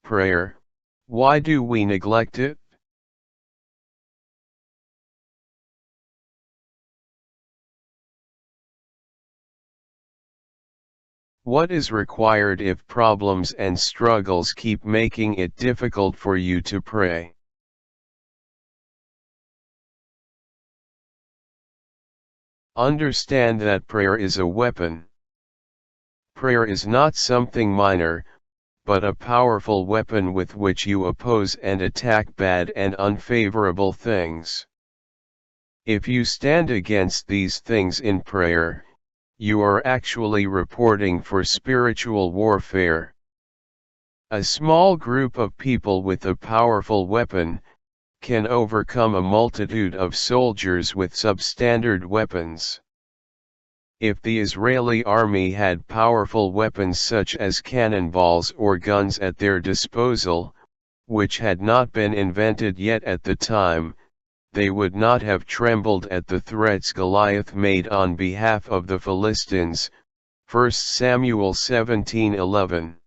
prayer, why do we neglect it? What is required if problems and struggles keep making it difficult for you to pray? Understand that prayer is a weapon. Prayer is not something minor, but a powerful weapon with which you oppose and attack bad and unfavorable things. If you stand against these things in prayer, you are actually reporting for spiritual warfare. A small group of people with a powerful weapon can overcome a multitude of soldiers with substandard weapons. If the Israeli army had powerful weapons such as cannonballs or guns at their disposal, which had not been invented yet at the time, they would not have trembled at the threats Goliath made on behalf of the Philistines, 1 Samuel 17:11.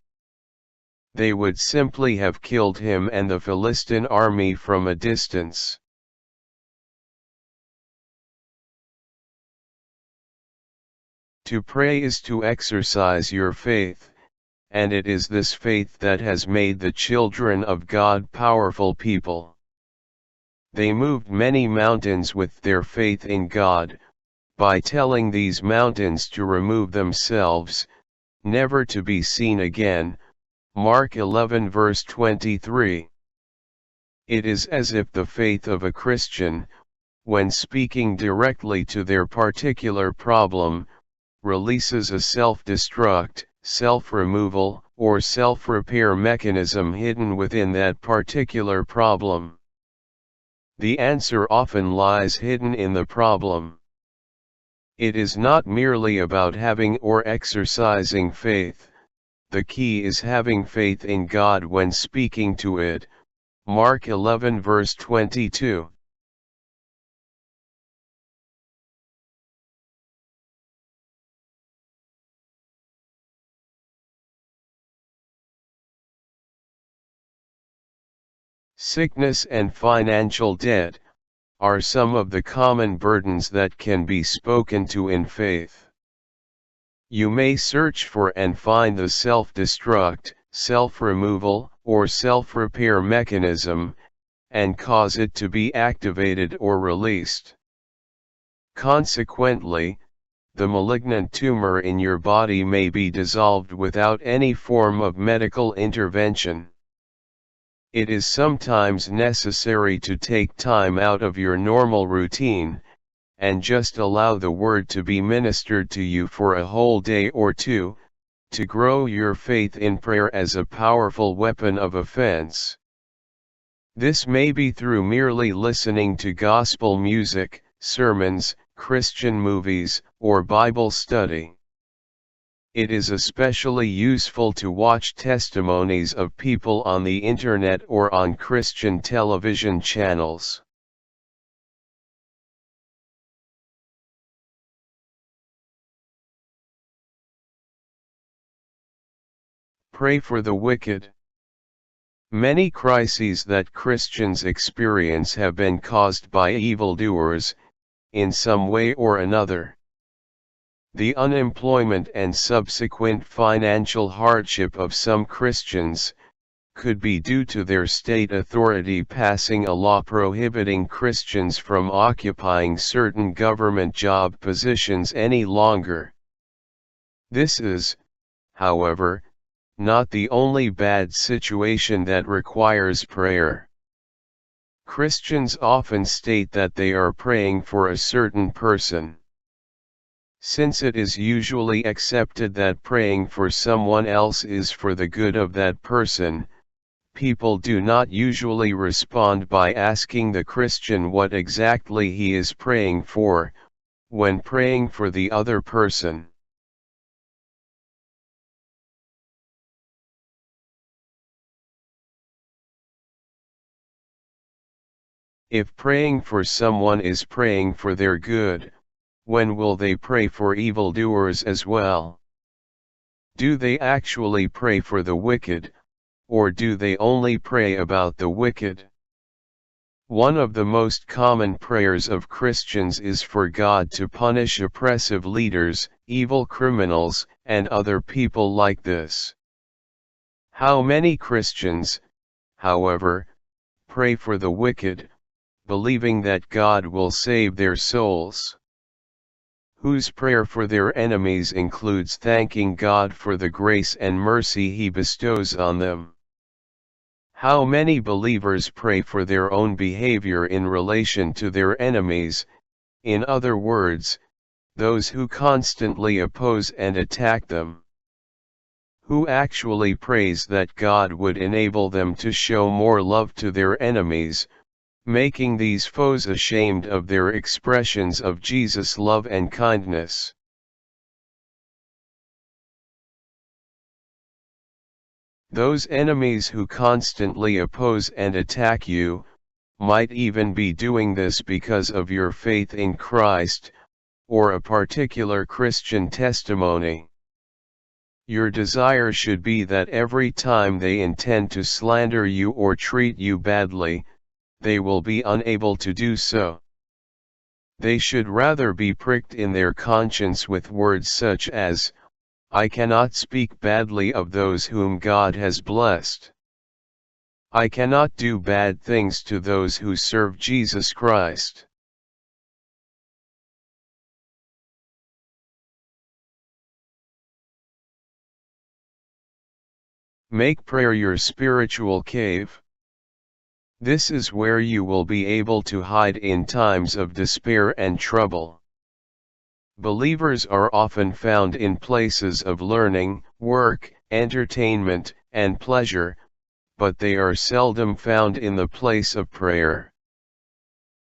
They would simply have killed him and the Philistine army from a distance. To pray is to exercise your faith, and it is this faith that has made the children of God powerful people. They moved many mountains with their faith in God, by telling these mountains to remove themselves, never to be seen again. Mark 11 verse 23. It is as if the faith of a Christian, when speaking directly to their particular problem, releases a self-destruct, self-removal, or self-repair mechanism hidden within that particular problem. The answer often lies hidden in the problem. It is not merely about having or exercising faith, the key is having faith in God when speaking to it. Mark 11 verse 22. Sickness and financial debt are some of the common burdens that can be spoken to in faith. You may search for and find the self-destruct, self-removal, or self-repair mechanism, and cause it to be activated or released. Consequently, the malignant tumor in your body may be dissolved without any form of medical intervention. It is sometimes necessary to take time out of your normal routine, and just allow the word to be ministered to you for a whole day or two, to grow your faith in prayer as a powerful weapon of offense. This may be through merely listening to gospel music, sermons, Christian movies, or Bible study. It is especially useful to watch testimonies of people on the internet or on Christian television channels. Pray for the wicked. Many crises that Christians experience have been caused by evildoers, in some way or another. The unemployment and subsequent financial hardship of some Christians could be due to their state authority passing a law prohibiting Christians from occupying certain government job positions any longer. This is, however, not the only bad situation that requires prayer. Christians often state that they are praying for a certain person. Since it is usually accepted that praying for someone else is for the good of that person, people do not usually respond by asking the Christian what exactly he is praying for, when praying for the other person. If praying for someone is praying for their good, when will they pray for evildoers as well? Do they actually pray for the wicked, or do they only pray about the wicked? One of the most common prayers of Christians is for God to punish oppressive leaders, evil criminals, and other people like this. How many Christians, however, pray for the wicked, believing that God will save their souls? Whose prayer for their enemies includes thanking God for the grace and mercy He bestows on them? How many believers pray for their own behavior in relation to their enemies, in other words, those who constantly oppose and attack them? Who actually prays that God would enable them to show more love to their enemies, making these foes ashamed of their expressions of Jesus' love and kindness? Those enemies who constantly oppose and attack you, might even be doing this because of your faith in Christ, or a particular Christian testimony. Your desire should be that every time they intend to slander you or treat you badly, they will be unable to do so. They should rather be pricked in their conscience with words such as, "I cannot speak badly of those whom God has blessed. I cannot do bad things to those who serve Jesus Christ." Make prayer your spiritual cave. This is where you will be able to hide in times of despair and trouble. Believers are often found in places of learning, work, entertainment, and pleasure, but they are seldom found in the place of prayer.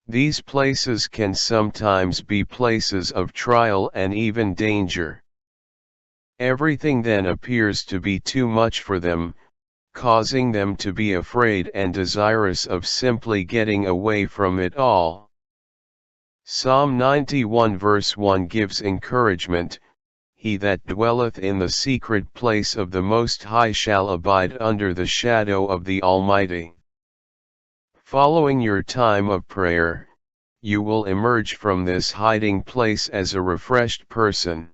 These places can sometimes be places of trial and even danger. Everything then appears to be too much for them, causing them to be afraid and desirous of simply getting away from it all. Psalm 91 verse 1 gives encouragement, "He that dwelleth in the secret place of the Most High shall abide under the shadow of the Almighty." Following your time of prayer, you will emerge from this hiding place as a refreshed person.